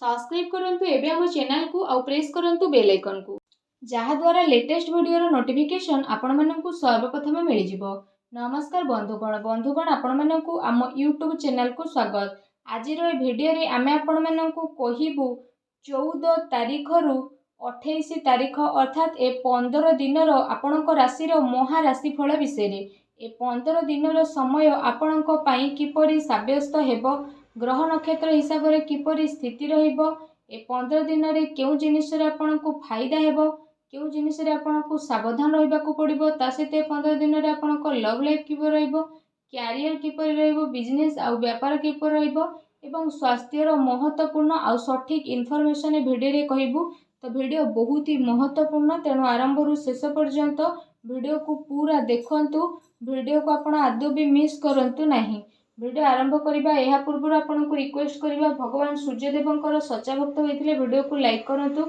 Subscribe करंतु एबे हम चैनल को आउ प्रेस करंतु बेल आइकन को जहा द्वारा लेटेस्ट वीडियो रो नोटिफिकेशन आपण माननकु सर्वप्रथम मिल जिवो। नमस्कार बंधुगण आपण माननकु आम यूट्यूब चैनल को स्वागत। आज रो वीडियो रे आमे आपण माननकु कहिबु 14 तारीख रु 28 तारीख अर्थात ए 15 दिन रो आपणक राशि रो महाराशि फल विषय रे। ए 15 दिन रो समय आपणक पई किपरि साब्यस्त हेबो, ग्रह नक्षत्र हिसाब से किपरि स्थिति रहिबो, ए 15 दिन रे केउ जिनिस रे आपणकु फायदा हेबो, केउ जिनिस रे आपणकु सावधान रहिबाकु पड़िबो, ता सहित 15 दिन रे आपणक लव लाइफ किपरि रहिबो, कैरियर किपरि रहिबो, बिजनेस आउ व्यापार किपरि रहिबो एवं स्वास्थ्य रो महत्वपूर्ण आउ सठिक इनफॉरमेशन वीडियो रे कहिबु। तो वीडियो बहुत ही महत्वपूर्ण, तेणु आरंभ रु शेष पर्यंत वीडियो को पूरा देखंतु। वीडियो को आपण आदौ भी मिस करंतु नहीं। वीडियो आरंभ करबा एहा पूर्व आपन को रिक्वेस्ट करबा, भगवान सूर्यदेवंकर सच्चा भक्त होइथिले वीडियो को लाइक करंतु।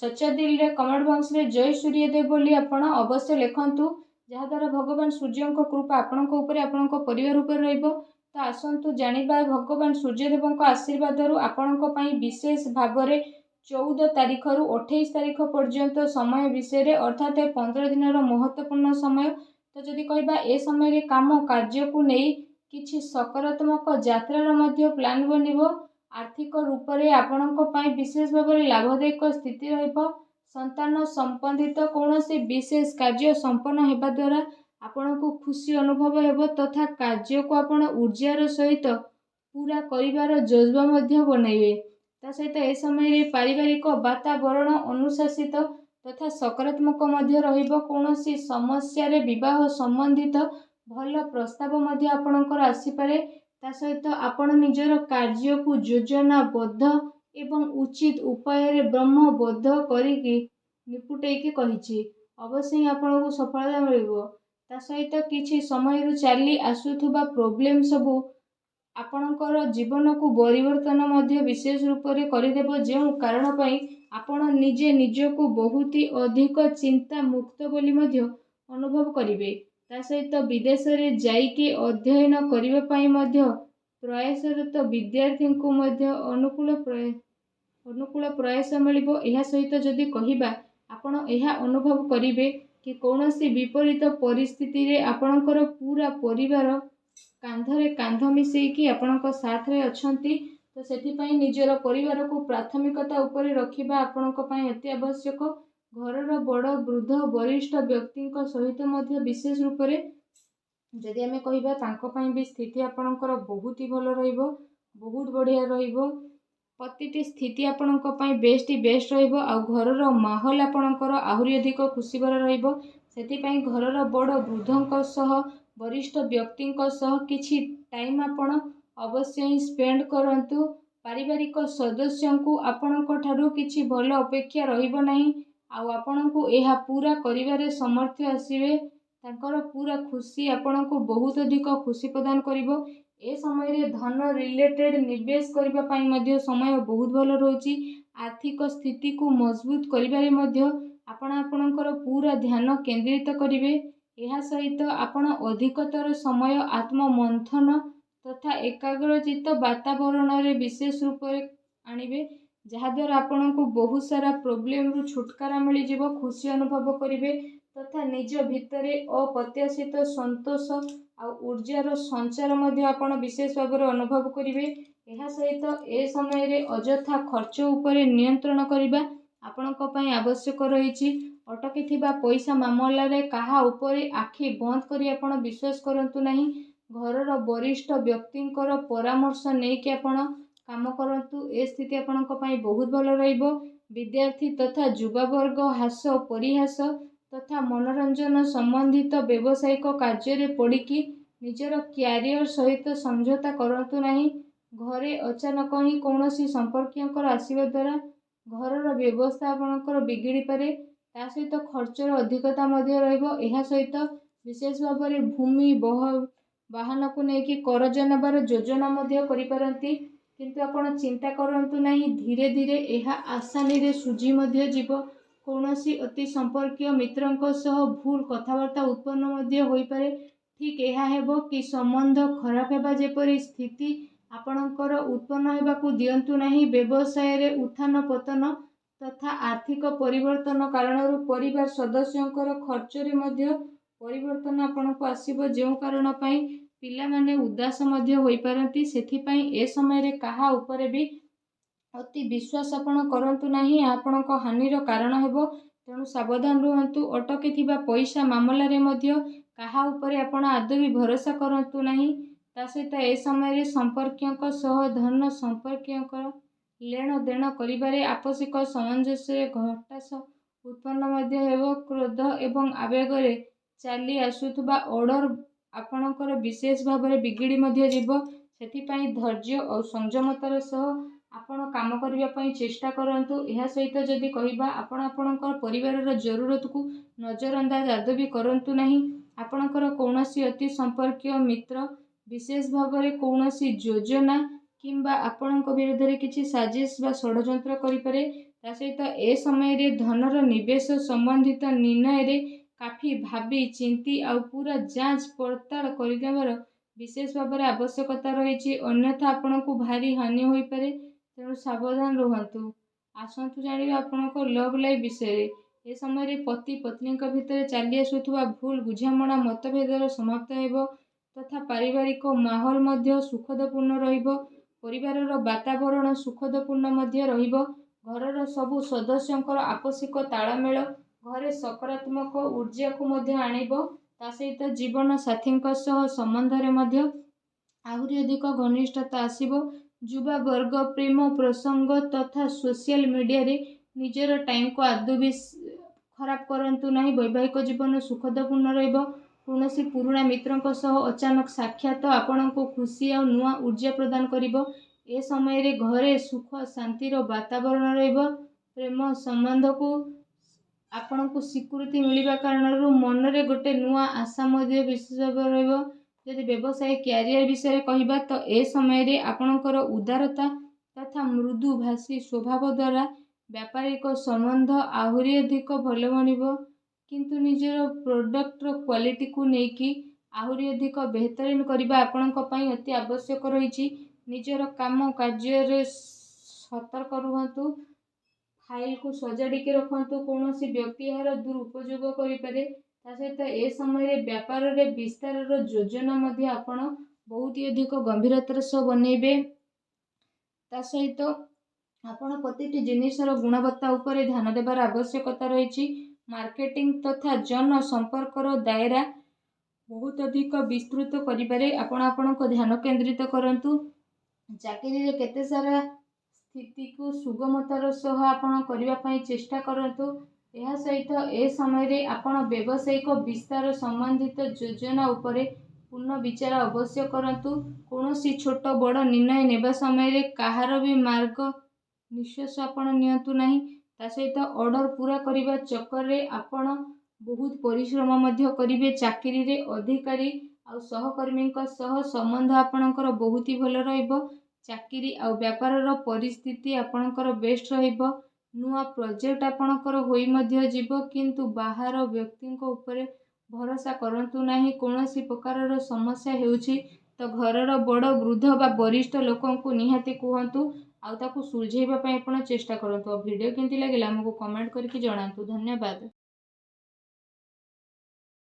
सच्चा दिल रे कमेंट बॉक्स रे जय सूर्यदेव बोली आपण अवश्य लिखंतु, जहा द्वारा भगवान सूर्यंक कृपा आपण को ऊपर आपण को परिवार ऊपर रहइबो। तो आसंतु जानिबा भगवान सूर्यदेवंक आशीर्वाद रु आपण को पई विशेष भाव रे 14 तारीख रु 28 तारीख पर्यंत समय विषय रे, अर्थात 15 दिन रो महत्वपूर्ण समय। तो जदि कहबा ए समय रे काम कार्य को नहीं किछि सकारात्मक यात्रार मध्य प्लान बनिबो। आर्थिक रूप से आपणक पई विशेष भाव में लाभदायक स्थिति रहिबो। संतान संबंधित कौनसी विशेष कार्य संपन्न हेबा द्वारा आपणको खुशी अनुभव हेबो तथा कार्य को आपण ऊर्जार सहित पूरा करिवार जज्बा मध्य बनइबे। ता सहित ए समय रे पारिवारिक वातावरण अनुशासित तथा सकारात्मक मध्य रहिबो। कौनसी समस्या रे विवाह संबंधित भल प्रस्ताव मध्य आपणकर आसीपारे। ता सहित आपण निजर कार्य को योजनाबद्ध एवं उचित उपाय रे ब्रह्मबद्ध करिकी निपुटेकी कहिछि अवश्य ही आपनको सफलता मिलिबो। ता सहित किछि समय रु चली आसुथुबा प्रॉब्लम सबु आपणकर जीवन को परिवर्तन मध्य विशेष रूप से करदेव, जो कारण पई आपण निजे निजको बहुत ही अधिक चिंता मुक्त बोली मध्य अनुभव करिवे। ता सहित विदेश रे जाइके अध्ययन करिवे पई मध्य प्रयासरत विद्यार्थी को मध्य अनुकूल प्रयास मिलिबो। एहा सहित जदि कहिबा आपण एहा अनुभव करिवे कि कौनसी विपरीत परिस्थिति रे आपणकर पूरा परिवार कांधरे कांध मिसेकी आपणक साथ रे अछंती। तो सेथि पई निजर परिवार को प्राथमिकता ऊपर रखिबा आपणक पई अति आवश्यक। घरर बड़ वृद्ध वरिष्ठ व्यक्ति सहित मध्य विशेष रूप से जदि आमे कहिबा तांको पई भी स्थिति आपणकर बहुत ही भल रहिबो, बहुत बढ़िया रहिबो। प्रतिटी स्थिति आपणक पई बेस्ट रहिबो। आ घरर माहौल आपणकर आहुरी अधिक खुशी भरा रहिबो। सेथि पई घरर बड़ वृद्धंक सह वरिष्ठ व्यक्ति सह किछि टाइम आपण अवश्य ही स्पेंड करंतु। पारिवारिक सदस्य को आपणक ठारू किछि भल अपेक्षा रहिबो नाही। आ आपणको एहा पूरा करिवारे समर्थ आसीबे। तांकर पूरा खुशी आपणको बहुत अधिक खुशी प्रदान करिवो। ए समय रे धन रिलेटेड निवेश करिबा पई मध्य समय बहुत भल रहउची। आर्थिक स्थिति को मजबूत करिबारे मध्य आपण आपणकर पूरा ध्यान केंद्रित करिवे। एहा सहित आपण अधिकतर समय आत्म मंथन तथा एकाग्रचित वातावरण रे विशेष रूप से आनिबे, जहा द्वारा आपनको बहुत सारा प्रॉब्लम रु छुटकारा मिल जिवो, खुशी अनुभव करिवे तथा निज भितरे अप्रत्याशित संतोष आ ऊर्जार संचार मध्य आपण विशेष भाव में अनुभव करिवे। एहा सहित ए समय रे अजथा खर्च उपरे नियंत्रण करिबा आपणक पई आवश्यक रहिछि। अटकी थिबा पैसा मामला रे काहा उपरे आखि बंद करी आपण विश्वास करंतु नहीं। घरर वरिष्ठ व्यक्तिंकर परामर्श नै कि आपण काम करंतु। ए स्थिति आपणक पई बहुत भल रहिबो। विद्यार्थी तथा युवा वर्ग हास परिहास तथा मनोरंजन संबंधित व्यावसायिक कार्य रे पड़िकी निजर कैरियर सहित समझौता करंतु नहीं। घरे अचानक ही कौनसी संपर्कियंकर आसीबा द्वारा घरर व्यवस्था आपणकर बिगिड़ी पारे। ता सहित खर्चर अधिकता मध्य रहिबो। एहा सहित विशेष भाव में भूमि वाहन को लेकिन करज नबार योजना मध्य करि पारंती, किंतु आपण चिंता करंतु नहीं। धीरे धीरे एहा आसानी रे सुझी मध्य जीव। कौनसी अति संपर्कीय मित्रंक सह भूल कथबार्ता उत्पन्न मध्य होई पारे। ठीक एहा हेबो कि संबंध खराब हेबा जेपरि स्थिति ଆପଣଙ୍କର ଉତ୍ପନ୍ନ ହେବାକୁ ଦିଅନ୍ତୁ ନାହିଁ। ବ୍ୟବସାୟରେ ଉତ୍ଥାନ ପତନ ତଥା ଆର୍ଥିକ ପରିବର୍ତ୍ତନ କାରଣରୁ ପରିବାର ସଦସ୍ୟଙ୍କର ଖର୍ଚ୍ଚରେ ମଧ୍ୟ ପରିବର୍ତ୍ତନ ଆପଣଙ୍କୁ ଆସିବ, ଯେଉଁ କାରଣ ପାଇଁ ପିଲାମାନେ ଉଦାସ ମଧ୍ୟ ହୋଇପାରନ୍ତି। ସେଥିପାଇଁ ଏ ସମୟରେ କାହା ଉପରେ ବି ଅତି ବିଶ୍ୱାସ ଆପଣ କରନ୍ତୁ ନାହିଁ, ଏହା ଆପଣଙ୍କ ହାନିର କାରଣ ହେବ। ତେଣୁ ସାବଧାନ ରୁହନ୍ତୁ। ଅଟକିଥିବା ପଇସା ମାମଲାରେ ମଧ୍ୟ କାହା ଉପରେ ଆପଣ ଆଦୌ ବି ଭରସା କରନ୍ତୁ ନାହିଁ। ତା ସହିତ ଏ ସମୟରେ ସମ୍ପର୍କୀୟଙ୍କ ସହ ଧନ ସମ୍ପର୍କୀୟଙ୍କର ଲେଣ ଦେଣ କରିବାରେ ଆପୋଷିକ ସାମଞ୍ଜସ୍ୟରେ ହତାଶା ଉତ୍ପନ୍ନ ମଧ୍ୟ ହେବ। କ୍ରୋଧ ଏବଂ ଆବେଗରେ ଚାଲି ଆସୁଥିବା ଅର୍ଡର ଆପଣଙ୍କର ବିଶେଷ ଭାବରେ ବିଗିଡ଼ି ମଧ୍ୟ ଯିବ। ସେଥିପାଇଁ ଧୈର୍ଯ୍ୟ ଓ ସଂଯମତାର ସହ ଆପଣ କାମ କରିବା ପାଇଁ ଚେଷ୍ଟା କରନ୍ତୁ। ଏହା ସହିତ ଯଦି କହିବା, ଆପଣ ଆପଣଙ୍କ ପରିବାରର ଜରୁରତକୁ ନଜରଅନ୍ଦାଜ ଆଦୌ ବି କରନ୍ତୁ ନାହିଁ। ଆପଣଙ୍କର କୌଣସି ଅତି ସମ୍ପର୍କୀୟ ମିତ୍ର ବିଶେଷ ଭାବରେ କୌଣସି ଯୋଜନା କିମ୍ବା ଆପଣଙ୍କ ବିରୁଦ୍ଧରେ କିଛି ସାଜିଶ ବା ଷଡ଼ଯନ୍ତ୍ର କରିପାରେ। ତା ସହିତ ଏ ସମୟରେ ଧନର ନିବେଶ ସମ୍ବନ୍ଧିତ ନିର୍ଣ୍ଣୟରେ କାଫି ଭାବି ଚିନ୍ତି ଆଉ ପୁରା ଯାଞ୍ଚ ପଡ଼ତାଳ କରିନେବାର ବିଶେଷ ଭାବରେ ଆବଶ୍ୟକତା ରହିଛି। ଅନ୍ୟଥା ଆପଣଙ୍କୁ ଭାରି ହାନି ହୋଇପାରେ। ତେଣୁ ସାବଧାନ ରୁହନ୍ତୁ। ଆସନ୍ତୁ ଜାଣିବା ଆପଣଙ୍କ ଲଭ୍ ଲାଇଫ୍ ବିଷୟରେ। ଏ ସମୟରେ ପତି ପତ୍ନୀଙ୍କ ଭିତରେ ଚାଲି ଆସୁଥିବା ଭୁଲ ବୁଝାମଣା ମତଭେଦର ସମାପ୍ତ ହେବ ତଥା ପାରିବାରିକ ମାହୋଲ ମଧ୍ୟ ସୁଖଦପୂର୍ଣ୍ଣ ରହିବ। ପରିବାରର ବାତାବରଣ ସୁଖଦପୂର୍ଣ୍ଣ ମଧ୍ୟ ରହିବ। ଘରର ସବୁ ସଦସ୍ୟଙ୍କର ଆପୋଷିକ ତାଳମେଳ ଘରେ ସକାରାତ୍ମକ ଊର୍ଜାକୁ ମଧ୍ୟ ଆଣିବ। ତା ସହିତ ଜୀବନ ସାଥୀଙ୍କ ସହ ସମ୍ବନ୍ଧରେ ମଧ୍ୟ ଆହୁରି ଅଧିକ ଘନିଷ୍ଠତା ଆସିବ। ଯୁବା ବର୍ଗ ପ୍ରେମ ପ୍ରସଙ୍ଗ ତଥା ସୋସିଆଲ ମିଡ଼ିଆରେ ନିଜର ଟାଇମକୁ ଆଦୌ ବି ଖରାପ କରନ୍ତୁ ନାହିଁ। ବୈବାହିକ ଜୀବନ ସୁଖଦପୂର୍ଣ୍ଣ ରହିବ। କୌଣସି ପୁରୁଣା ମିତ୍ରଙ୍କ ସହ ଅଚାନକ ସାକ୍ଷାତ ଆପଣଙ୍କୁ ଖୁସି ଆଉ ନୂଆ ଊର୍ଜା ପ୍ରଦାନ କରିବ। ଏ ସମୟରେ ଘରେ ସୁଖ ଶାନ୍ତିର ବାତାବରଣ ରହିବ। ପ୍ରେମ ସମ୍ବନ୍ଧକୁ ଆପଣଙ୍କୁ ସ୍ୱୀକୃତି ମିଳିବା କାରଣରୁ ମନରେ ଗୋଟେ ନୂଆ ଆଶା ମଧ୍ୟ ବିଶେଷ ଭାବରେ ରହିବ। ଯଦି ବ୍ୟବସାୟ କ୍ୟାରିୟର ବିଷୟରେ କହିବା, ତ ଏ ସମୟରେ ଆପଣଙ୍କର ଉଦାରତା ତଥା ମୃଦୁଭାଷୀ ସ୍ୱଭାବ ଦ୍ୱାରା ବ୍ୟାପାରିକ ସମ୍ବନ୍ଧ ଆହୁରି ଅଧିକ ଭଲ ବନିବ। କିନ୍ତୁ ନିଜର ପ୍ରଡକ୍ଟର କ୍ୱାଲିଟିକୁ ନେଇକି ଆହୁରି ଅଧିକ ବେହତରୀନ କରିବା ଆପଣଙ୍କ ପାଇଁ ଅତି ଆବଶ୍ୟକ ରହିଛି। ନିଜର କାମ କାର୍ଯ୍ୟରେ ସତର୍କ ରୁହନ୍ତୁ। ଫାଇଲକୁ ସଜାଡ଼ିକି ରଖନ୍ତୁ। କୌଣସି ବ୍ୟକ୍ତି ଏହାର ଦୁରୁପଯୋଗ କରିପାରେ। ତା ସହିତ ଏ ସମୟରେ ବ୍ୟାପାରରେ ବିସ୍ତାରର ଯୋଜନା ମଧ୍ୟ ଆପଣ ବହୁତ ଅଧିକ ଗମ୍ଭୀରତାର ସହ ବନେଇବେ। ତା ସହିତ ଆପଣ ପ୍ରତିଟି ଜିନିଷର ଗୁଣବତ୍ତା ଉପରେ ଧ୍ୟାନ ଦେବାର ଆବଶ୍ୟକତା ରହିଛି। ମାର୍କେଟିଂ ତଥା ଜନ ସମ୍ପର୍କର ଦାୟରା ବହୁତ ଅଧିକ ବିସ୍ତୃତ କରିବାରେ ଆପଣ ଆପଣଙ୍କ ଧ୍ୟାନ କେନ୍ଦ୍ରିତ କରନ୍ତୁ। ଚାକିରିରେ କେତେ ସାରା ସ୍ଥିତିକୁ ସୁଗମତାର ସହ ଆପଣ କରିବା ପାଇଁ ଚେଷ୍ଟା କରନ୍ତୁ। ଏହା ସହିତ ଏ ସମୟରେ ଆପଣ ବ୍ୟବସାୟିକ ବିସ୍ତାର ସମ୍ବନ୍ଧିତ ଯୋଜନା ଉପରେ ପୁନଃ ବିଚାର ଅବଶ୍ୟ କରନ୍ତୁ। କୌଣସି ଛୋଟ ବଡ଼ ନିର୍ଣ୍ଣୟ ନେବା ସମୟରେ କାହାର ବି ମାର୍ଗ ନିଃଶ୍ୱାସ ଆପଣ ନିଅନ୍ତୁ ନାହିଁ। ତା ସହିତ ଅର୍ଡର ପୂରା କରିବା ଚକ୍କରରେ ଆପଣ ବହୁତ ପରିଶ୍ରମ ମଧ୍ୟ କରିବେ। ଚାକିରିରେ ଅଧିକାରୀ ଆଉ ସହକର୍ମୀଙ୍କ ସହ ସମ୍ବନ୍ଧ ଆପଣଙ୍କର ବହୁତ ହି ଭଲ ରହିବ। ଚାକିରି ଆଉ ବ୍ୟାପାରର ପରିସ୍ଥିତି ଆପଣଙ୍କର ବେଷ୍ଟ ରହିବ। ନୂଆ ପ୍ରୋଜେକ୍ଟ ଆପଣଙ୍କର ହୋଇ ମଧ୍ୟ ଯିବ, କିନ୍ତୁ ବାହାର ବ୍ୟକ୍ତିଙ୍କ ଉପରେ ଭରସା କରନ୍ତୁ ନାହିଁ। କୌଣସି ପ୍ରକାରର ସମସ୍ୟା ହେଉଛି ତ ଘରର ବଡ଼ ବୃଦ୍ଧ ବା ବରିଷ୍ଠ ଲୋକଙ୍କୁ ନିହାତି କୁହନ୍ତୁ ଆଉ ତାକୁ ସୁଲଝେଇବା ପାଇଁ ଆପଣ ଚେଷ୍ଟା କରନ୍ତୁ। ଆଉ ଭିଡ଼ିଓ କେମିତି ଲାଗିଲା ଆମକୁ କମେଣ୍ଟ କରିକି ଜଣାନ୍ତୁ। ଧନ୍ୟବାଦ।